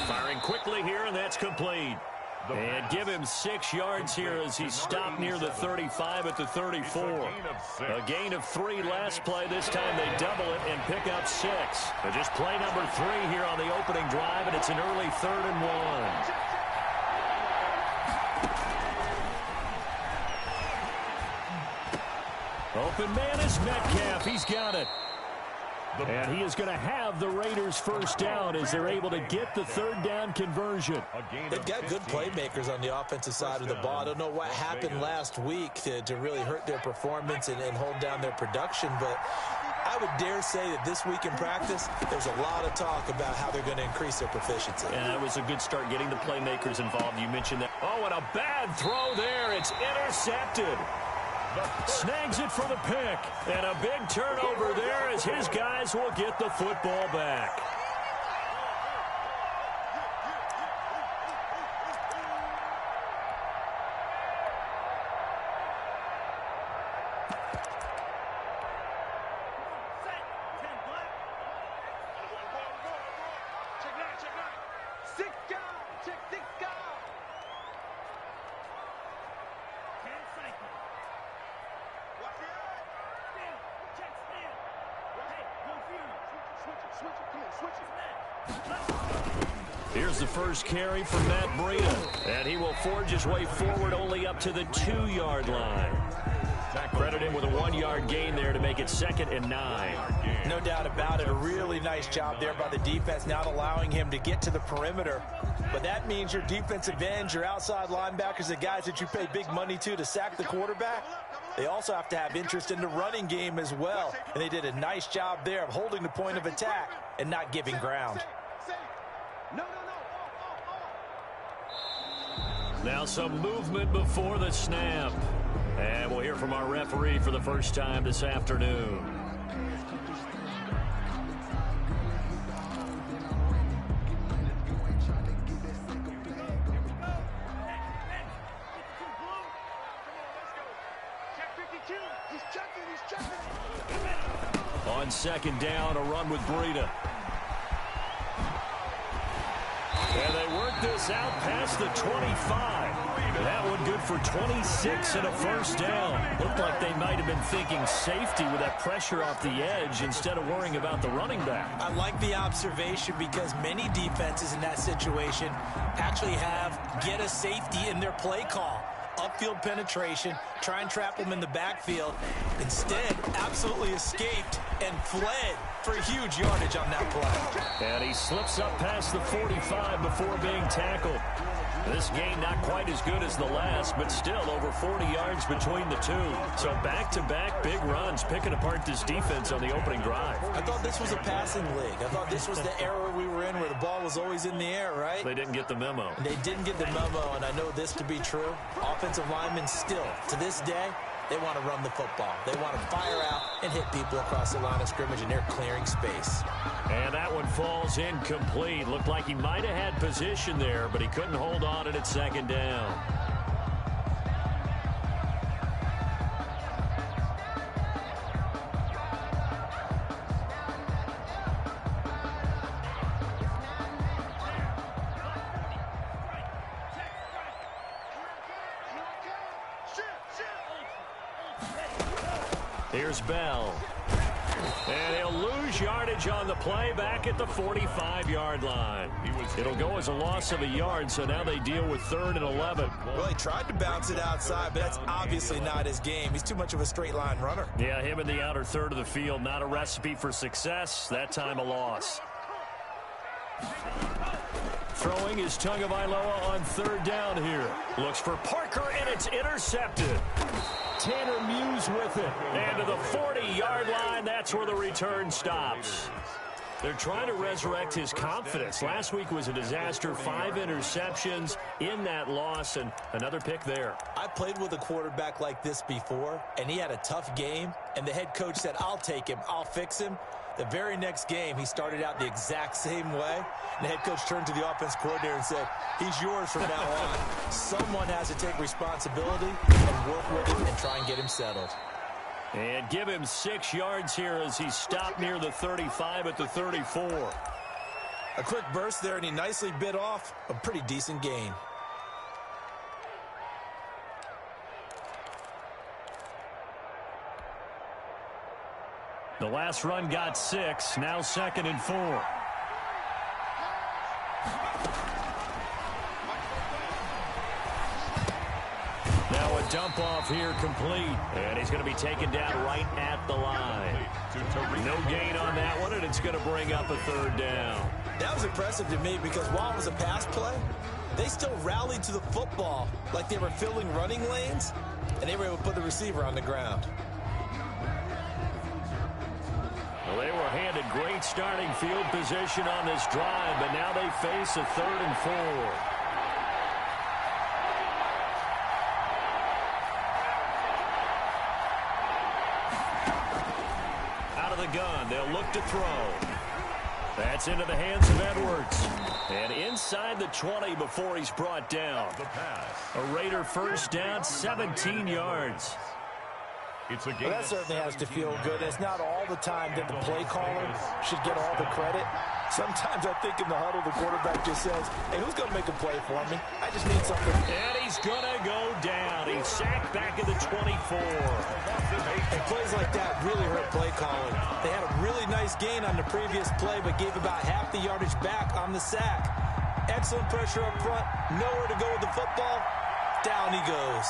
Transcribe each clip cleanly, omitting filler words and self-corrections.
Firing quickly here, and that's complete. And give him 6 yards here as he stopped near the 35 at the 34. A gain of 3 last play. This time they double it and pick up 6. So just play number 3 here on the opening drive, and it's an early 3rd and 1. Open man is Metcalf. He's got it. And he is going to have the Raiders first down as they're able to get the 3rd down conversion. They've got good playmakers on the offensive side of the ball. I don't know what happened last week to really hurt their performance and hold down their production, but I would dare say that this week in practice, there's a lot of talk about how they're going to increase their proficiency. And that was a good start getting the playmakers involved. You mentioned that. Oh, and a bad throw there. It's intercepted. Snags it for the pick. And a big turnover there as his guys will get the football back. Here's the first carry for Matt Breida, and he will forge his way forward only up to the 2-yard line. Credit him with a 1-yard gain there to make it 2nd and 9. No doubt about it. A really nice job there by the defense, not allowing him to get to the perimeter. But that means your defensive ends, your outside linebackers, the guys that you pay big money to sack the quarterback, they also have to have interest in the running game as well. And they did a nice job there of holding the point of attack and not giving ground. Now some movement before the snap. And we'll hear from our referee for the first time this afternoon. On 2nd down, a run with Breida. And they work this out past the 25. That one good for 26 and a first down. Looked like they might have been thinking safety with that pressure off the edge instead of worrying about the running back. I like the observation because many defenses in that situation actually have get a safety in their play call. Upfield penetration, try and trap him in the backfield. Instead, absolutely escaped and fled for huge yardage on that play. And he slips up past the 45 before being tackled. This game not quite as good as the last, but still over 40 yards between the two. So back-to-back big runs, picking apart this defense on the opening drive. I thought this was a passing league. I thought this was the era we were in where the ball was always in the air, right? They didn't get the memo. They didn't get the memo, and I know this to be true. Offensive linemen still, to this day, they want to run the football. They want to fire out and hit people across the line of scrimmage, and they're clearing space. And that one falls incomplete. Looked like he might have had position there, but he couldn't hold on it at 2nd down. Here's Bell. And he'll lose yardage on the play back at the 45-yard line. It'll go as a loss of a yard, so now they deal with 3rd and 11. Well, he tried to bounce it outside, but that's obviously not his game. He's too much of a straight-line runner. Yeah, him in the outer third of the field, not a recipe for success. That time a loss. Throwing is Tagovailoa on 3rd down here. Looks for Parker, and it's intercepted. Tanner Muse with it. And to the 40-yard line, that's where the return stops. They're trying to resurrect his confidence. Last week was a disaster. 5 interceptions in that loss, and another pick there. I played with a quarterback like this before, and he had a tough game, and the head coach said, I'll take him, I'll fix him. The very next game, he started out the exact same way. And the head coach turned to the offense coordinator and said, he's yours from now on. Someone has to take responsibility and work with him and try and get him settled. And give him 6 yards here as he stopped near the 35 at the 34. A quick burst there, and he nicely bit off a pretty decent gain. The last run got 6, now 2nd and 4. Now a dump off here complete, and he's going to be taken down right at the line. No gain on that one, and it's going to bring up a 3rd down. That was impressive to me because while it was a pass play, they still rallied to the football like they were filling running lanes, and they were able to put the receiver on the ground. Well, they were handed great starting field position on this drive, but now they face a 3rd and 4. Out of the gun, they'll look to throw. That's into the hands of Edwards. And inside the 20 before he's brought down. A Raider 1st down, 17 yards. Well, that certainly has to feel good. It's not all the time that the play caller should get all the credit. Sometimes I think in the huddle, the quarterback just says, hey, who's going to make a play for me? I just need something. And he's going to go down. He's sacked back at the 24. And plays like that really hurt play calling. They had a really nice gain on the previous play, but gave about half the yardage back on the sack. Excellent pressure up front. Nowhere to go with the football. Down he goes.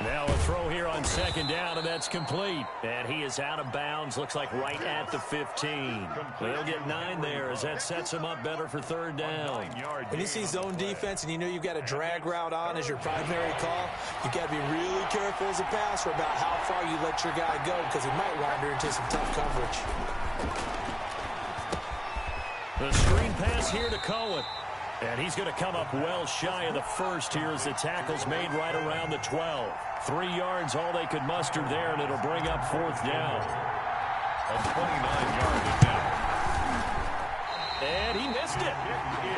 Now a throw here on 2nd down, and that's complete. And he is out of bounds, looks like right at the 15. They'll get 9 there as that sets him up better for 3rd down. When you see zone defense and you know you've got a drag route on as your primary call, you've got to be really careful as a passer about how far you let your guy go because he might wander into some tough coverage. The screen pass here to Cohen. And he's going to come up well shy of the 1st here as the tackle's made right around the 12. 3 yards, all they could muster there, and it'll bring up 4th down. A 29-yard attempt. And he missed it.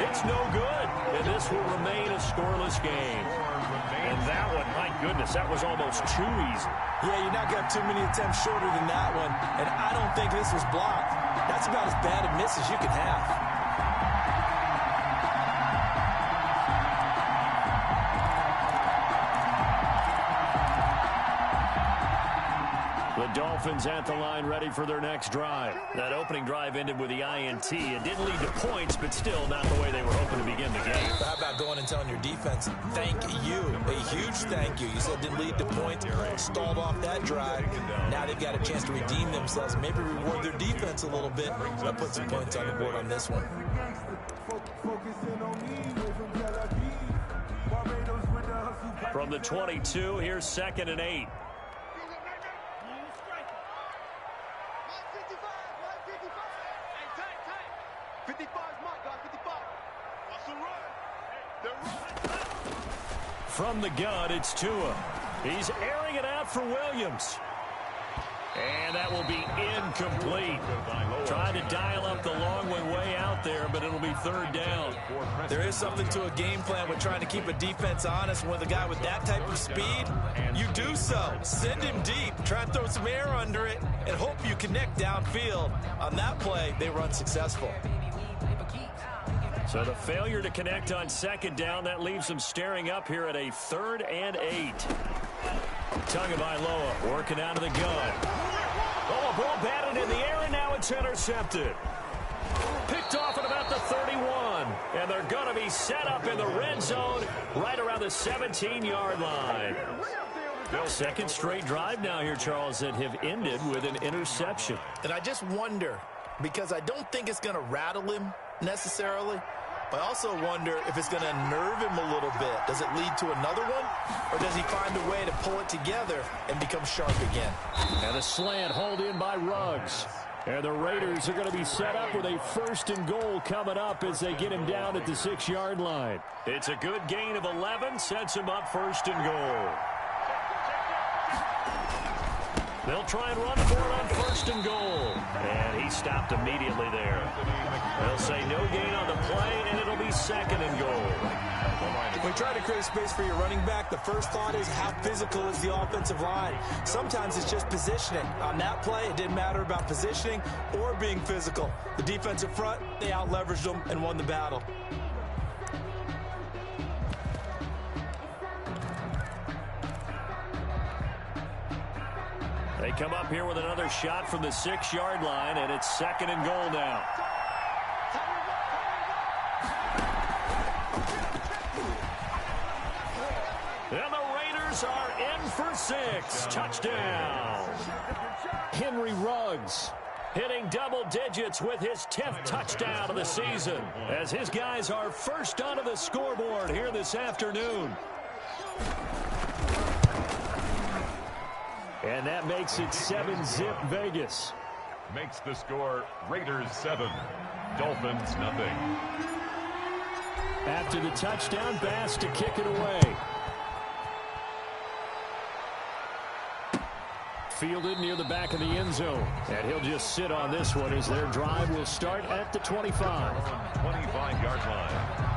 It's no good. And this will remain a scoreless game. And that one, my goodness, that was almost too easy. Yeah, you're not going to have too many attempts shorter than that one. And I don't think this was blocked. That's about as bad a miss as you can have. The Dolphins at the line ready for their next drive. That opening drive ended with the INT. It didn't lead to points, but still not the way they were hoping to begin the game. How about going and telling your defense, thank you, a huge thank you. You said it didn't lead to points, stalled off that drive. Now they've got a chance to redeem themselves, maybe reward their defense a little bit. They'll put some points on the board on this one. From the 22, here's 2nd and 8. From the gun, it's Tua. He's airing it out for Williams. And that will be incomplete. Trying to dial up the long one way out there, but it'll be 3rd down. There is something to a game plan with trying to keep a defense honest. With a guy with that type of speed, you do so. Send him deep. Try and throw some air under it and hope you connect downfield. On that play, they were unsuccessful. So the failure to connect on 2nd down, that leaves them staring up here at a 3rd and 8. Tagovailoa working out of the gun. Oh, a ball batted in the air, and now it's intercepted. Picked off at about the 31. And they're going to be set up in the red zone right around the 17-yard line. 2nd straight drive now here, Charles, that have ended with an interception. And I just wonder, because I don't think it's going to rattle him necessarily, but I also wonder if it's going to nerve him a little bit. Does it lead to another one? Or does he find a way to pull it together and become sharp again? And a slant hauled in by Ruggs. And the Raiders are going to be set up with a 1st and goal coming up as they get him down at the 6-yard line. It's a good gain of 11, sets him up 1st and goal. They'll try and run for it on 1st and goal. And he's stopped immediately there. They'll say no gain on the play, and it'll be 2nd and goal. When you try to create space for your running back, the first thought is how physical is the offensive line. Sometimes it's just positioning. On that play, it didn't matter about positioning or being physical. The defensive front, they out-leveraged them and won the battle. They come up here with another shot from the 6-yard line, and it's 2nd and goal now. And the Raiders are in for 6. Touchdown. Henry Ruggs hitting double digits with his 10th touchdown of the season, as his guys are first onto the scoreboard here this afternoon. And that makes it 7-zip Vegas. Makes the score Raiders 7, Dolphins nothing. After the touchdown, Bass to kick it away. Fielded near the back of the end zone. And he'll just sit on this one as their drive will start at the 25. 25-yard line.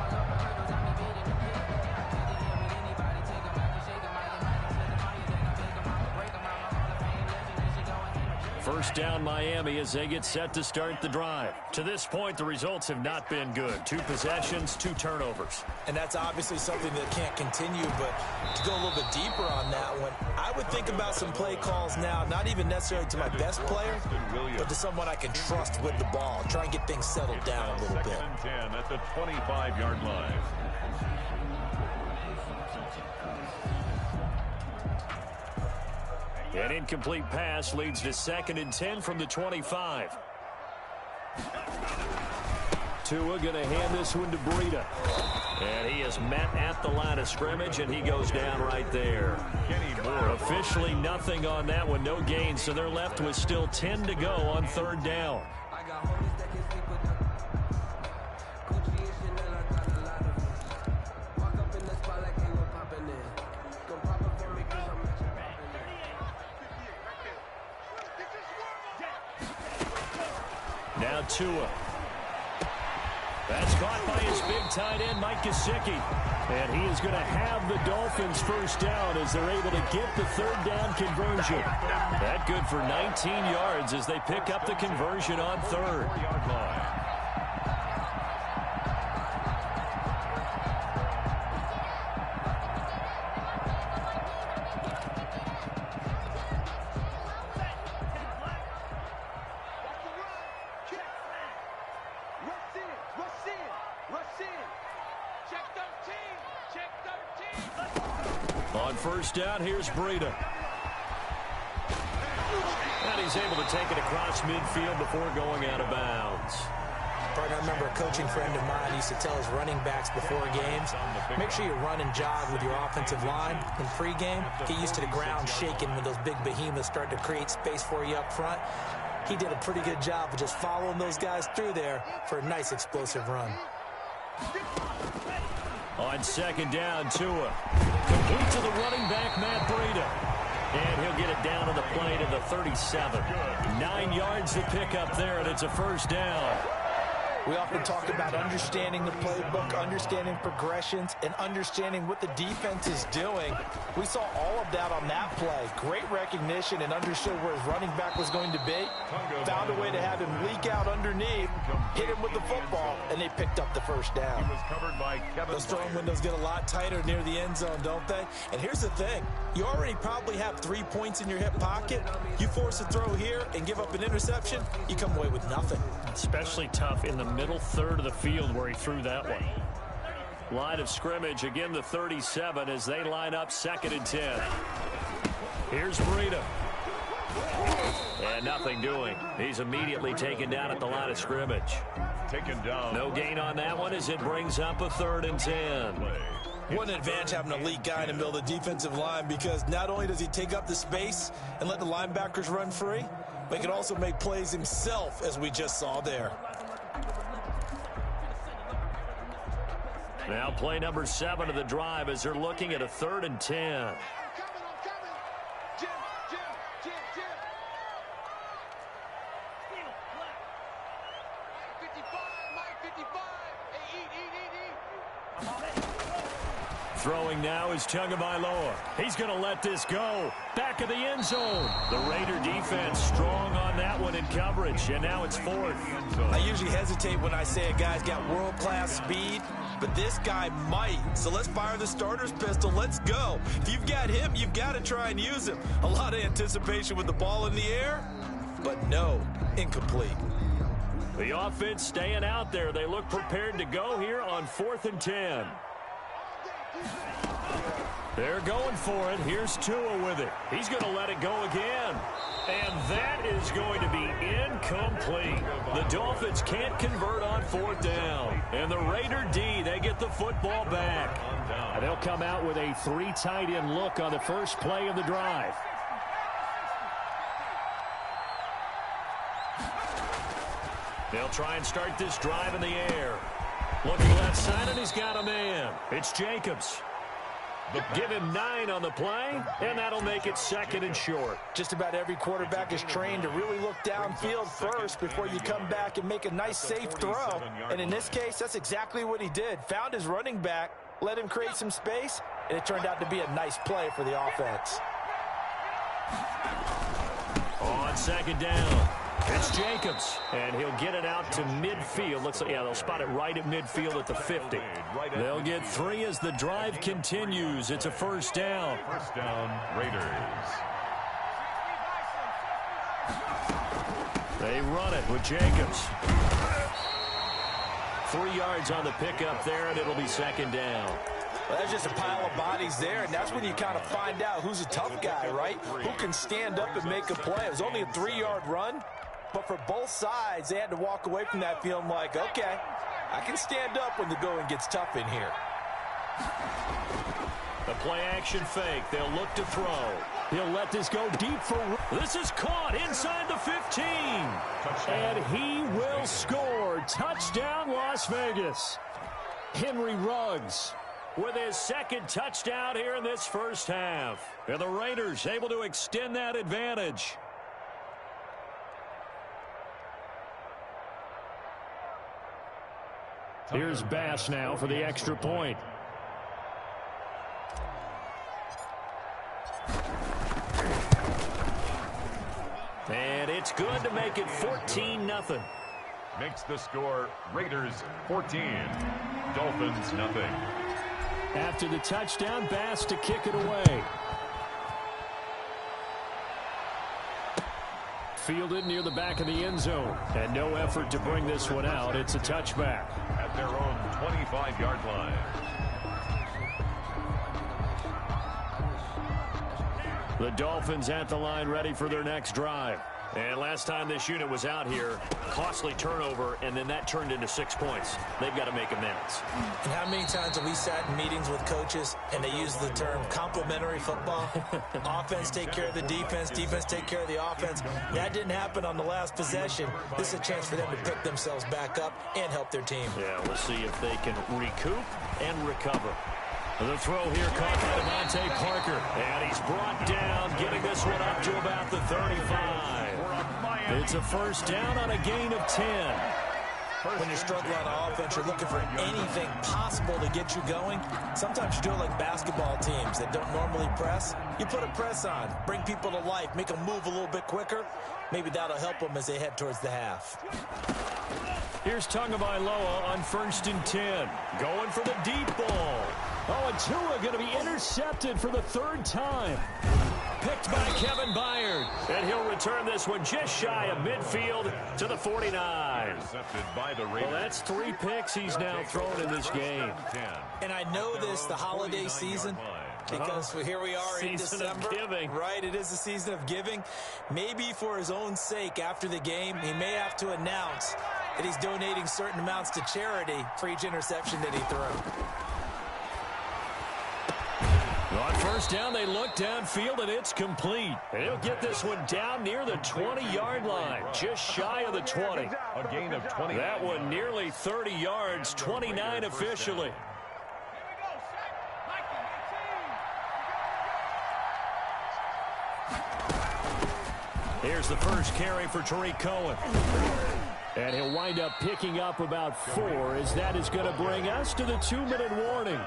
First down Miami as they get set to start the drive. To this point, the results have not been good. 2 possessions, 2 turnovers. And that's obviously something that can't continue, but to go a little bit deeper on that one, I would think about some play calls now, not even necessarily to my best player, but to someone I can trust with the ball. Try and get things settled down a little bit. 2nd and 10 at the 25-yard line. An incomplete pass leads to 2nd and 10 from the 25. Tua going to hand this one to Breida. And he is met at the line of scrimmage, and he goes down right there. Officially nothing on that one, no gain, so they're left with still 10 to go on 3rd down. Now Tua. That's caught by his big tight end, Mike Gesicki. And he is going to have the Dolphins first down as they're able to get the 3rd down conversion. That good for 19 yards as they pick up the conversion on 3rd. On first down, here's Breida. And he's able to take it across midfield before going out of bounds. Partner, I remember a coaching friend of mine used to tell his running backs before games, make sure you run and jog with your offensive line in pregame. Get used to the ground shaking when those big behemoths start to create space for you up front. He did a pretty good job of just following those guys through there for a nice explosive run. On 2nd down, Tua. Complete to the running back, Matt Breida. And he'll get it down to the play to the 37. 9 yards to pick up there, and it's a first down. We often talk about understanding the playbook, understanding progressions, and understanding what the defense is doing. We saw all of that on that play. Great recognition and understood where his running back was going to be. Found a way to have him leak out underneath, hit him with the football, and they picked up the first down. Those throwing windows get a lot tighter near the end zone, don't they? And here's the thing. You already probably have 3 points in your hip pocket. You force a throw here and give up an interception, you come away with nothing. Especially tough in the middle third of the field where he threw that one. Line of scrimmage, again the 37 as they line up 2nd and 10. Here's Breida. And nothing doing. He's immediately taken down at the line of scrimmage. Taken down. No gain on that one as it brings up a 3rd and 10. What an advantage having an elite guy in the middle of the defensive line, because not only does he take up the space and let the linebackers run free, but he can also make plays himself, as we just saw there. Now play number 7 of the drive as they're looking at a 3rd and 10. Throwing now is Tagovailoa. He's going to let this go. Back of the end zone. The Raider defense strong on that one in coverage, and now it's fourth. I usually hesitate when I say a guy's got world-class speed, but this guy might. So let's fire the starter's pistol. Let's go. If you've got him, you've got to try and use him. A lot of anticipation with the ball in the air, but no, incomplete. The offense staying out there. They look prepared to go here on 4th and 10. They're going for it. Here's Tua with it. He's going to let it go again. And that is going to be incomplete. The Dolphins can't convert on 4th down. And the Raider D, they get the football back. And they'll come out with a 3 tight end look on the first play of the drive. They'll try and start this drive in the air. Looking left side, and he's got a man. It's Jacobs. Give him 9 on the play, and that'll make it 2nd and short. Just about every quarterback is trained to really look downfield first before you come back and make a nice, safe throw. And in this case, that's exactly what he did. Found his running back, let him create some space, and it turned out to be a nice play for the offense. On 2nd down, it's Jacobs, and he'll get it out to midfield. Looks like, yeah, they'll spot it right at midfield at the 50. They'll get 3 as the drive continues. It's a 1st down. 1st down, Raiders. They run it with Jacobs. 3 yards on the pickup there, and it'll be 2nd down. Well, that's just a pile of bodies there, and that's when you kind of find out who's a tough guy, right? Who can stand up and make a play. It was only a 3-yard run, but for both sides, they had to walk away from that feeling like, okay, I can stand up when the going gets tough in here. The play-action fake. They'll look to throw. He'll let this go deep for... This is caught inside the 15. And he will score. Touchdown, Las Vegas. Henry Ruggs with his 2nd touchdown here in this first half. And the Raiders able to extend that advantage. Here's Bass now for the extra point. And it's good to make it 14-0. Makes the score Raiders 14, Dolphins nothing. After the touchdown, Bass to kick it away. Fielded near the back of the end zone. And no effort to bring this one out. It's a touchback. At their own 25-yard line. The Dolphins at the line ready for their next drive. And last time this unit was out here, costly turnover, and then that turned into 6 points. They've got to make amends. And how many times have we sat in meetings with coaches and they use the term complementary football? Offense take care of the defense, defense take care of the offense. That didn't happen on the last possession. This is a chance for them to pick themselves back up and help their team. Yeah, we'll see if they can recoup and recover. The throw here caught by Devontae Parker. And he's brought down, getting this one up to about the 35. It's a 1st down on a gain of 10. When you're struggling on offense, you're looking for anything possible to get you going. Sometimes you do it like basketball teams that don't normally press. You put a press on, bring people to life, make them move a little bit quicker. Maybe that'll help them as they head towards the half. Here's Tagovailoa on 1st and 10. Going for the deep ball. Oh, and Tua going to be intercepted for the 3rd time. Picked by Kevin Byard. And he'll return this one just shy of midfield to the 49. Intercepted by the Raiders. Well, that's 3 picks he's now thrown in this game. And I know this, the holiday season, because here we are in December. Of giving. Right, it is the season of giving. Maybe for his own sake after the game, he may have to announce that he's donating certain amounts to charity for each interception that he threw. On 1st down, they look downfield, and it's complete. And he'll get this one down near the 20-yard line, just shy of the 20. A gain of 20. That one nearly 30 yards, 29 officially. Here's the first carry for Tariq Cohen. And he'll wind up picking up about 4, as that is going to bring us to the 2-minute warning.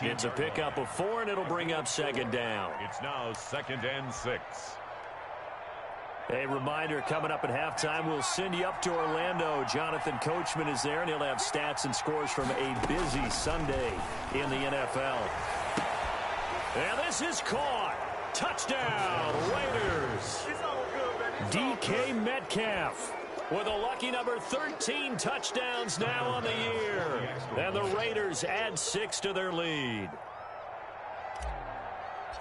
It's a pickup of 4, and it'll bring up 2nd down. It's now 2nd and 6. A reminder, coming up at halftime, we'll send you up to Orlando. Jonathan Coachman is there, and he'll have stats and scores from a busy Sunday in the NFL. And this is caught. Touchdown, Raiders. DK Metcalf with a lucky number 13 touchdowns now on the year. And the Raiders add 6 to their lead.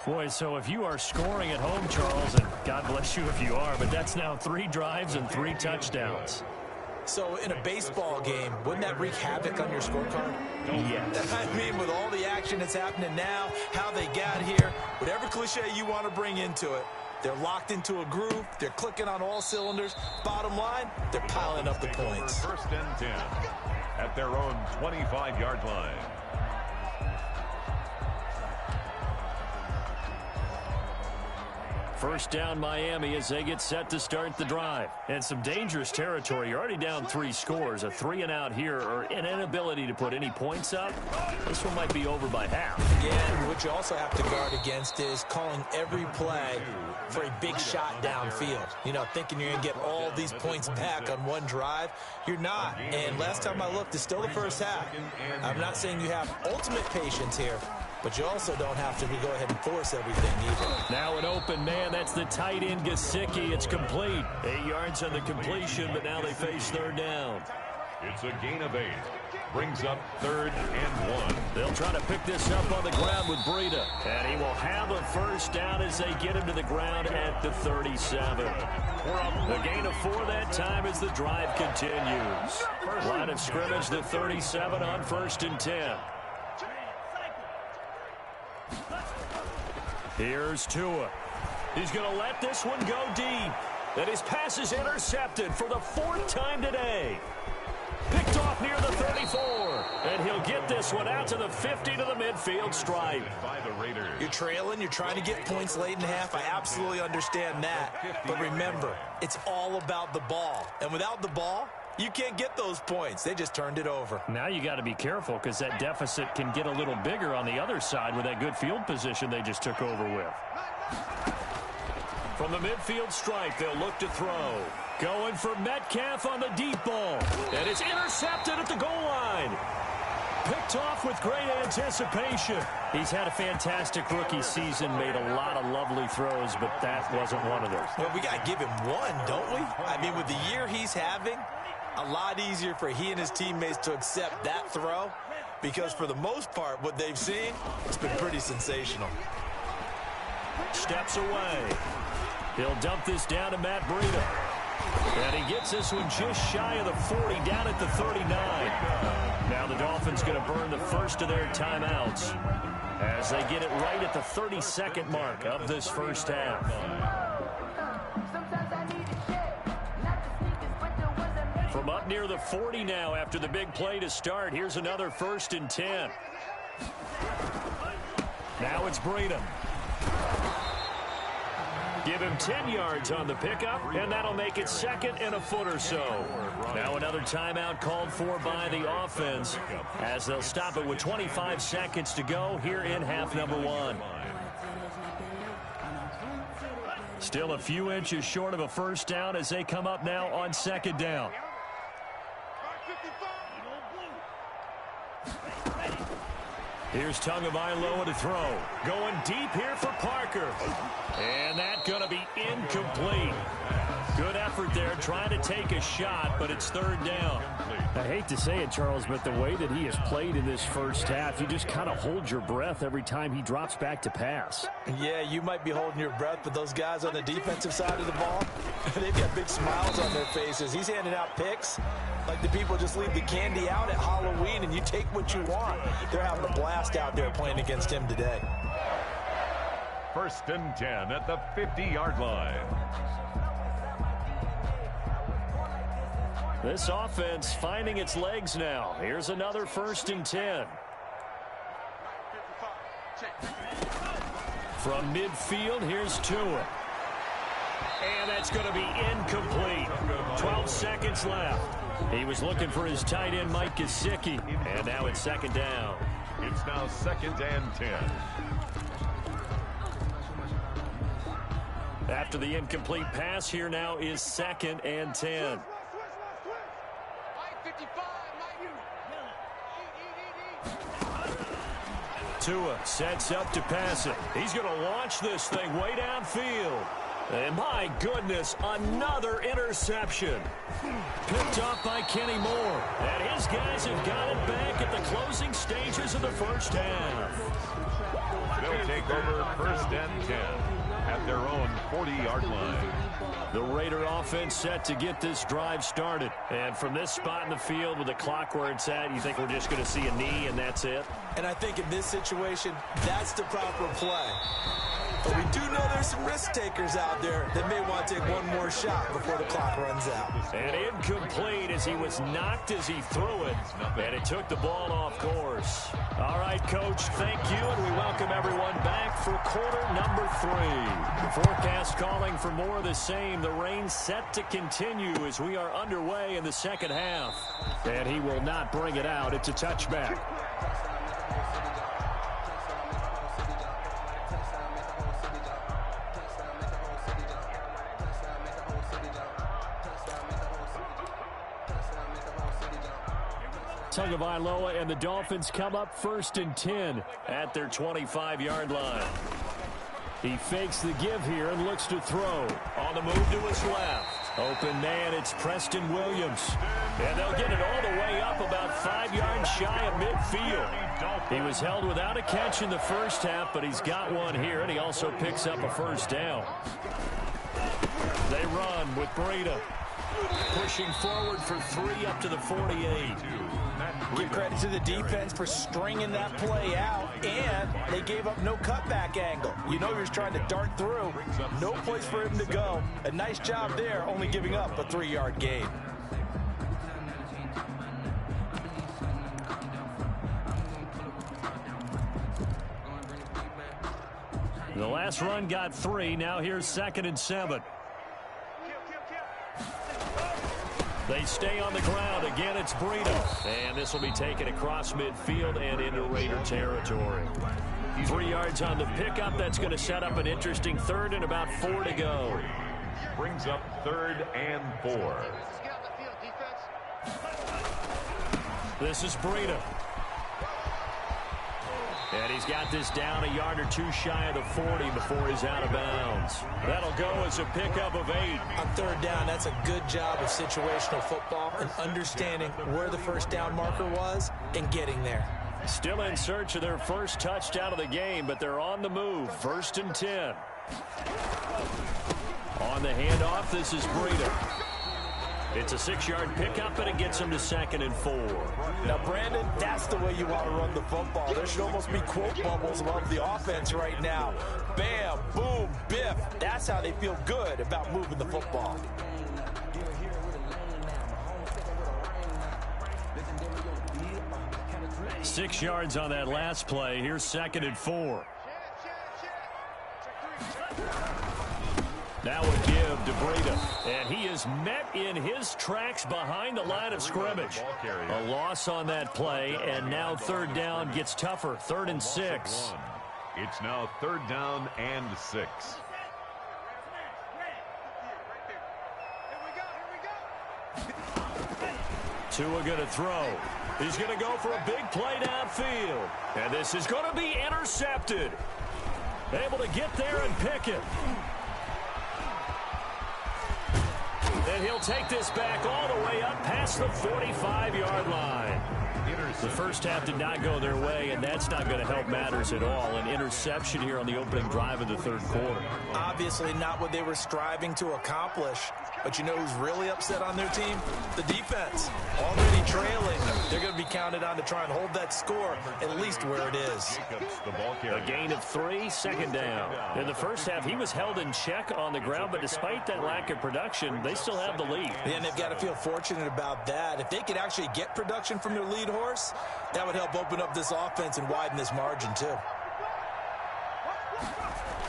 Boy, so if you are scoring at home, Charles, and God bless you if you are, but that's now 3 drives and 3 touchdowns. So in a baseball game, wouldn't that wreak havoc on your scorecard? Yes. I mean, with all the action that's happening now, how they got here, whatever cliche you want to bring into it, they're locked into a groove. They're clicking on all cylinders. Bottom line, they're piling up the points. 1st and 10 at their own 25-yard line. First down, Miami, as they get set to start the drive. And some dangerous territory. You're already down 3 scores. A 3-and-out here, or an inability to put any points up. This one might be over by half. Yeah, and what you also have to guard against is calling every play for a big shot downfield. You know, thinking you're going to get all these points back on one drive. You're not. And last time I looked, it's still the first half. I'm not saying you have ultimate patience here, but you also don't have to go ahead and force everything either. Now an open man. That's the tight end, Gesicki. It's complete. 8 yards on the completion, but now they face 3rd down. It's a gain of 8. Brings up 3rd and 1. They'll try to pick this up on the ground with Breida. And he will have a first down as they get him to the ground at the 37. A gain of 4 that time as the drive continues. Line of scrimmage, the 37 on 1st and 10. Here's Tua. He's going to let this one go deep. And his pass is intercepted for the 4th time today. Picked off near the 34. And he'll get this one out to the 50 to the midfield stripe. You're trailing. You're trying to get points late in the half. I absolutely understand that. But remember, it's all about the ball. And without the ball, you can't get those points. They just turned it over. Now you got to be careful because that deficit can get a little bigger on the other side with that good field position they just took over with. From the midfield stripe, they'll look to throw. Going for Metcalf on the deep ball. And it's intercepted at the goal line. Picked off with great anticipation. He's had a fantastic rookie season, made a lot of lovely throws, but that wasn't one of them. Well, we got to give him one, don't we? I mean, with the year he's having, a lot easier for he and his teammates to accept that throw, because for the most part, what they've seen, it's been pretty sensational. Steps away. He'll dump this down to Matt Breida. And he gets this one just shy of the 40, down at the 39. Now the Dolphins going to burn the first of their timeouts as they get it right at the 32nd mark of this first half. From up near the 40 now after the big play to start, here's another 1st and 10. Now it's Breida. Give him 10 yards on the pickup, and that'll make it 2nd and a foot or so. Now another timeout called for by the offense as they'll stop it with 25 seconds to go here in half number 1. Still a few inches short of a first down as they come up now on 2nd down. Here's Tagovailoa to throw. Going deep here for Parker. And that's going to be incomplete. Good effort there, trying to take a shot, but it's 3rd down. I hate to say it, Charles, but the way that he has played in this first half, you just kind of hold your breath every time he drops back to pass. Yeah, you might be holding your breath, but those guys on the defensive side of the ball, they've got big smiles on their faces. He's handing out picks like the people just leave the candy out at Halloween and you take what you want. They're having a blast out there playing against him today. 1st and 10 at the 50-yard line. This offense finding its legs now. Here's another 1st and 10. From midfield, here's Tua. And that's going to be incomplete. 12 seconds left. He was looking for his tight end, Mike Gesicki, and now it's second down. It's now 2nd and 10. After the incomplete pass, here now is 2nd and 10. Tua sets up to pass it. He's going to launch this thing way downfield. And my goodness, another interception. Picked up by Kenny Moore. And his guys have got it back at the closing stages of the first half. They'll take over 1st and 10 at their own 40-yard line. The Raider offense set to get this drive started. And from this spot in the field with the clock where it's at, you think we're just going to see a knee and that's it? And I think in this situation, that's the proper play. But we do know there's some risk takers out there that may want to take one more shot before the clock runs out. And incomplete as he was knocked as he threw it. And it took the ball off course. All right, Coach, thank you. And we welcome everyone back for quarter number 3. The forecast calling for more of the same. The rain set to continue as we are underway in the second half. And he will not bring it out. It's a touchback. Tagovailoa and the Dolphins come up 1st and 10 at their 25-yard line. He fakes the give here and looks to throw. On the move to his left. Open man, it's Preston Williams. And they'll get it all the way up about 5 yards shy of midfield. He was held without a catch in the first half, but he's got one here, and he also picks up a first down. They run with Breida. Pushing forward for 3 up to the 48. Give credit to the defense for stringing that play out, and they gave up no cutback angle. You know he was trying to dart through. No place for him to go. A nice job there, only giving up a 3-yard gain. The last run got 3. Now here's 2nd and 7. They stay on the ground. Again, it's Breida. And this will be taken across midfield and into Raider territory. 3 yards on the pickup. That's going to set up an interesting 3rd and about 4 to go. Brings up 3rd and 4. This is Breida. And he's got this down a yard or 2 shy of the 40 before he's out of bounds. That'll go as a pickup of 8. On 3rd down, that's a good job of situational football and understanding where the first down marker was and getting there. Still in search of their first touchdown of the game, but they're on the move. 1st and 10. On the handoff, this is Breida. It's a 6-yard pickup, and it gets him to 2nd and 4. Now, Brandon, that's the way you want to run the football. There should almost be quote bubbles above the offense right now. Bam, boom, biff. That's how they feel good about moving the football. Six yards on that last play. Here's 2nd and 4. Now a give to Breida. And he is met in his tracks behind the line of scrimmage. A loss on that play, and now 3rd down gets tougher. 3rd and 6. It's now 3rd down and 6. Tua going to throw. He's going to go for a big play downfield. And this is going to be intercepted. Able to get there and pick it. And he'll take this back all the way up past the 45-yard line. The first half did not go their way, and that's not going to help matters at all. An interception here on the opening drive of the 3rd quarter. Obviously not what they were striving to accomplish. But you know who's really upset on their team? The defense. Already trailing. They're going to be counted on to try and hold that score at least where it is. A gain of 3, 2nd down. In the first half, he was held in check on the ground, but despite that lack of production, they still have the lead. And they've got to feel fortunate about that. If they could actually get production from their lead horse, that would help open up this offense and widen this margin too.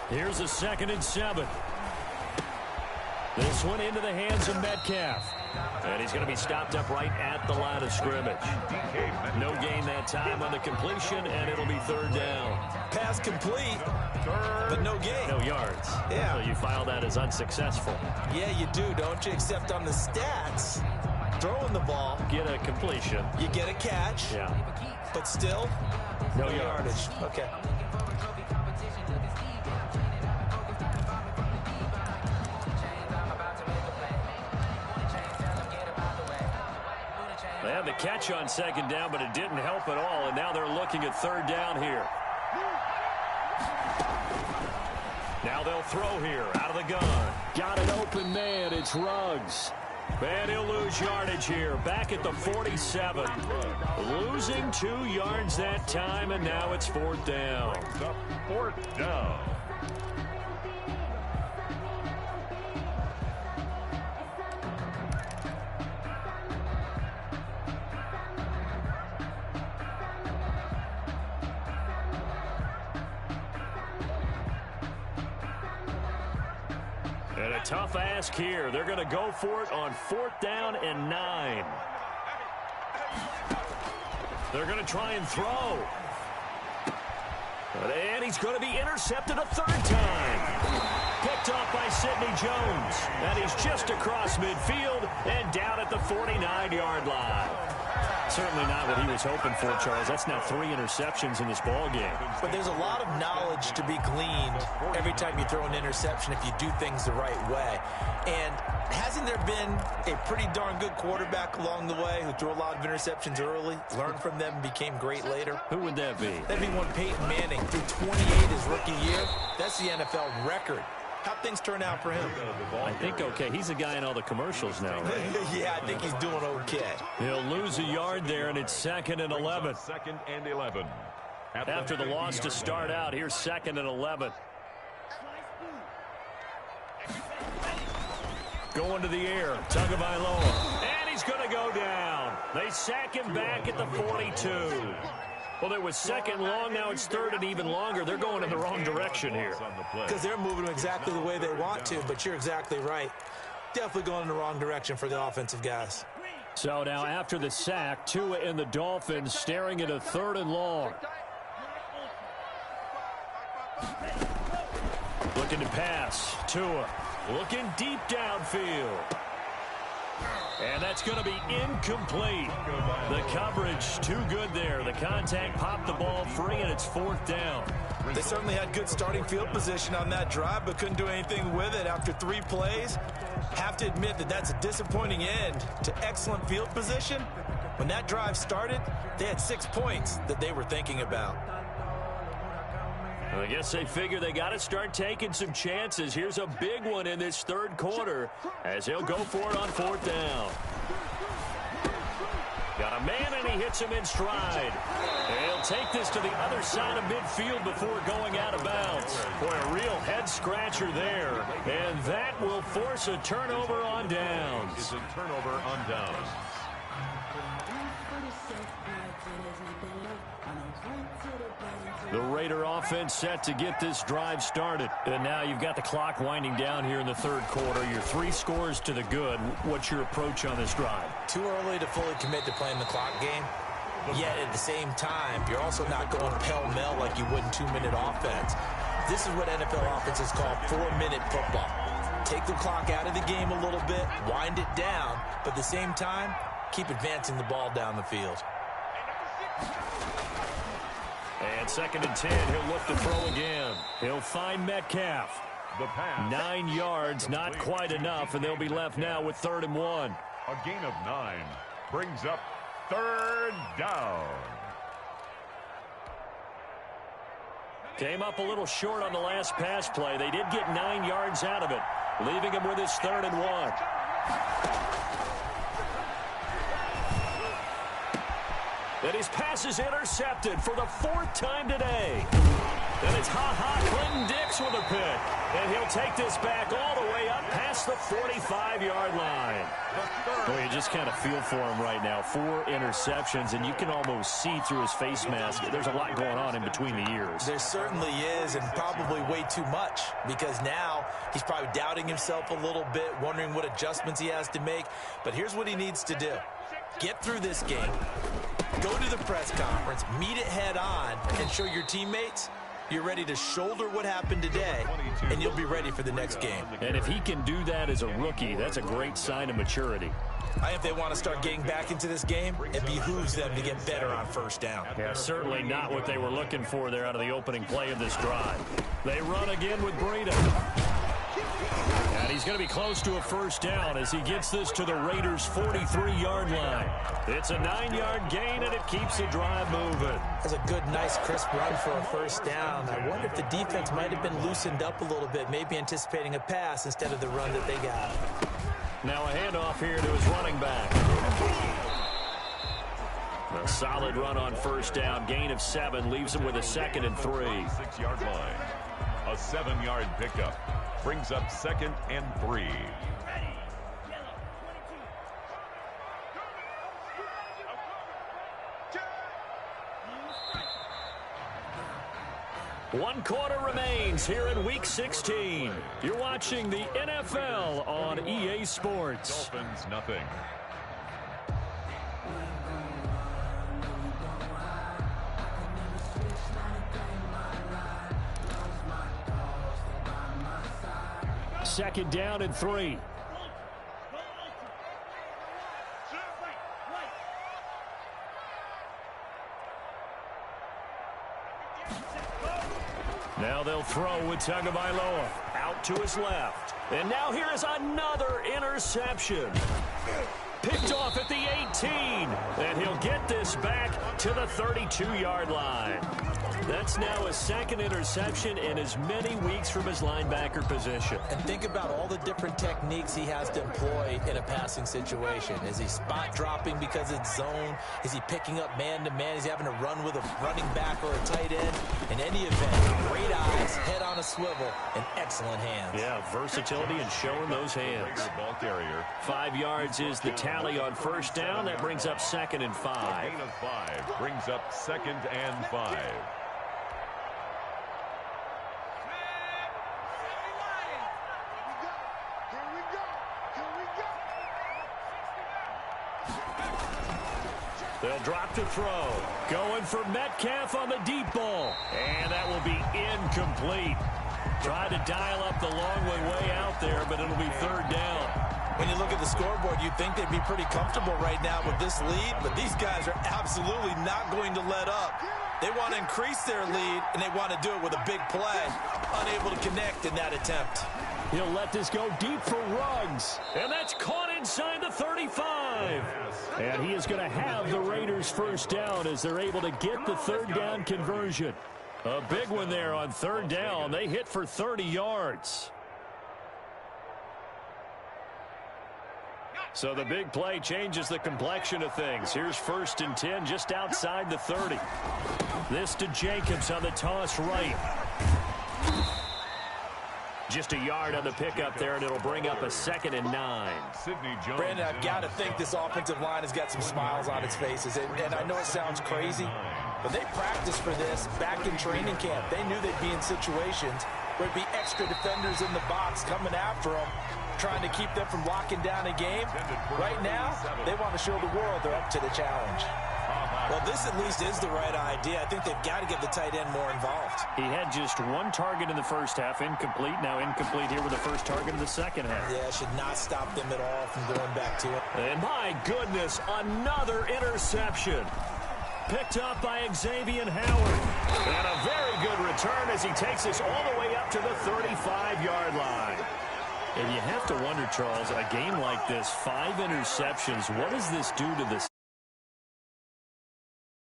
Here's a 2nd and 7. This one into the hands of Metcalf. And he's going to be stopped up right at the line of scrimmage. No gain that time on the completion, and it'll be third down. Pass complete, but no gain. No yards. Yeah. So you file that as unsuccessful. Yeah, you do, don't you? Except on the stats, throwing the ball. Get a completion. You get a catch. Yeah. But still, no yardage. Okay. They had the catch on second down, but it didn't help at all, and now they're looking at third down here. Now they'll throw here, out of the gun. Got an open man, it's Ruggs. And he'll lose yardage here, back at the 47. Losing 2 yards that time, and now it's fourth down. Fourth down. And a tough ask here. They're going to go for it on fourth down and 9. They're going to try and throw. And he's going to be intercepted a third time. Picked off by Sidney Jones. And he's just across midfield and down at the 49-yard line. Certainly not what he was hoping for, Charles. That's now 3 interceptions in this ball game. But there's a lot of knowledge to be gleaned every time you throw an interception if you do things the right way. And hasn't there been a pretty darn good quarterback along the way who threw a lot of interceptions early, learned from them, and became great later? Who would that be? That'd be one Peyton Manning. Threw 28 his rookie year. That's the NFL record. How'd things turn out for him? I think okay. He's a guy in all the commercials now, right? Yeah, I think he's doing okay. He'll lose a yard there, and it's 2nd and 11. 2nd and 11. After the loss to start out, here's 2nd and 11. Going to the air, Tagovailoa. And he's going to go down. They sack him back at the 42. Well, it was 2nd long, now it's 3rd and even longer. They're going in the wrong direction here. Because they're moving exactly the way they want to, but you're exactly right. Definitely going in the wrong direction for the offensive guys. So now after the sack, Tua and the Dolphins staring at a 3rd and long. Looking to pass. Tua looking deep downfield. And that's going to be incomplete. The coverage too good there. The contact popped the ball free, and it's 4th down. They certainly had good starting field position on that drive, but couldn't do anything with it after 3 plays. Have to admit that that's a disappointing end to excellent field position. When that drive started, they had 6 points that they were thinking about. I guess they figure they got to start taking some chances. Here's a big one in this 3rd quarter as he'll go for it on 4th down. Got a man, and he hits him in stride. And he'll take this to the other side of midfield before going out of bounds. Boy, a real head-scratcher there. And that will force a turnover on downs. It's a turnover on downs. The Raider offense set to get this drive started. And now you've got the clock winding down here in the 3rd quarter. You're 3 scores to the good. What's your approach on this drive? Too early to fully commit to playing the clock game. Yet at the same time, you're also not going pell-mell like you would in 2-minute offense. This is what NFL offenses call 4-minute football. Take the clock out of the game a little bit, wind it down, but at the same time, keep advancing the ball down the field. And 2nd and 10, he'll look to throw again. He'll find Metcalf. The pass. 9 yards, not quite enough, and they'll be left now with 3rd and 1. A gain of 9 brings up 3rd down. Came up a little short on the last pass play. They did get 9 yards out of it, leaving him with his 3rd and 1. And his pass is intercepted for the 4th time today. And it's Clinton Dix with a pick. And he'll take this back all the way up past the 45-yard line. Boy, you just kind of feel for him right now. 4 interceptions, and you can almost see through his face mask. There's a lot going on in between the ears. There certainly is, and probably way too much, because now he's probably doubting himself a little bit, wondering what adjustments he has to make. But here's what he needs to do. Get through this game, go to the press conference, meet it head on, and show your teammates you're ready to shoulder what happened today, and you'll be ready for the next game. And if he can do that as a rookie, that's a great sign of maturity. I think if they want to start getting back into this game, it behooves them to get better on first down. Yeah, certainly not what they were looking for there out of the opening play of this drive. They run again with Breida. And he's going to be close to a first down as he gets this to the Raiders' 43-yard line. It's a 9-yard gain, and it keeps the drive moving. That's a good, nice, crisp run for a first down. I wonder if the defense might have been loosened up a little bit, maybe anticipating a pass instead of the run that they got. Now a handoff here to his running back. A solid run on first down. Gain of 7 leaves him with a 2nd and 3. 6-yard line. A 7-yard pickup brings up 2nd and 3. One quarter remains here in Week 16. You're watching the NFL on EA Sports. Dolphins, nothing. Second down and 3. Now they'll throw with Tagovailoa out to his left. And now here is another interception. Picked off at the 18. And he'll get this back to the 32-yard line. That's now a 2nd interception in as many weeks from his linebacker position. And think about all the different techniques he has to employ in a passing situation. Is he spot dropping because it's zone? Is he picking up man-to-man? Is he having to run with a running back or a tight end? In any event, great eyes, head on a swivel, and excellent hands. Yeah, versatility and showing those hands. Ball carrier. 5 yards is the tally on first down. That brings up 2nd and 5. Gain of 5 brings up 2nd and 5. They'll drop to throw. Going for Metcalf on the deep ball. And that will be incomplete. Tried to dial up the long way out there, but it'll be 3rd down. When you look at the scoreboard, you'd think they'd be pretty comfortable right now with this lead, but these guys are absolutely not going to let up. They want to increase their lead, and they want to do it with a big play. Unable to connect in that attempt. He'll let this go deep for Ruggs. And that's caught inside the 35. And he is going to have the Raiders' first down as they're able to get the 3rd down conversion. A big one there on 3rd down. They hit for 30 yards. So the big play changes the complexion of things. Here's 1st and 10 just outside the 30. This to Jacobs on the toss right. Just a yard on the pickup there, and it'll bring up a 2nd and 9. Sidney Jones. Brandon, I've got to think this offensive line has got some smiles on its faces. And I know it sounds crazy, but they practiced for this back in training camp. They knew they'd be in situations where it'd be extra defenders in the box coming after them, trying to keep them from locking down a game. Right now, they want to show the world they're up to the challenge. Well, this at least is the right idea. I think they've got to get the tight end more involved. He had just 1 target in the first half, incomplete. Now incomplete here with the first target in the second half. Yeah, should not stop them at all from going back to it. And my goodness, another interception. Picked up by Xavier Howard. And a very good return as he takes us all the way up to the 35-yard line. And you have to wonder, Charles, a game like this, 5 interceptions, what does this do to the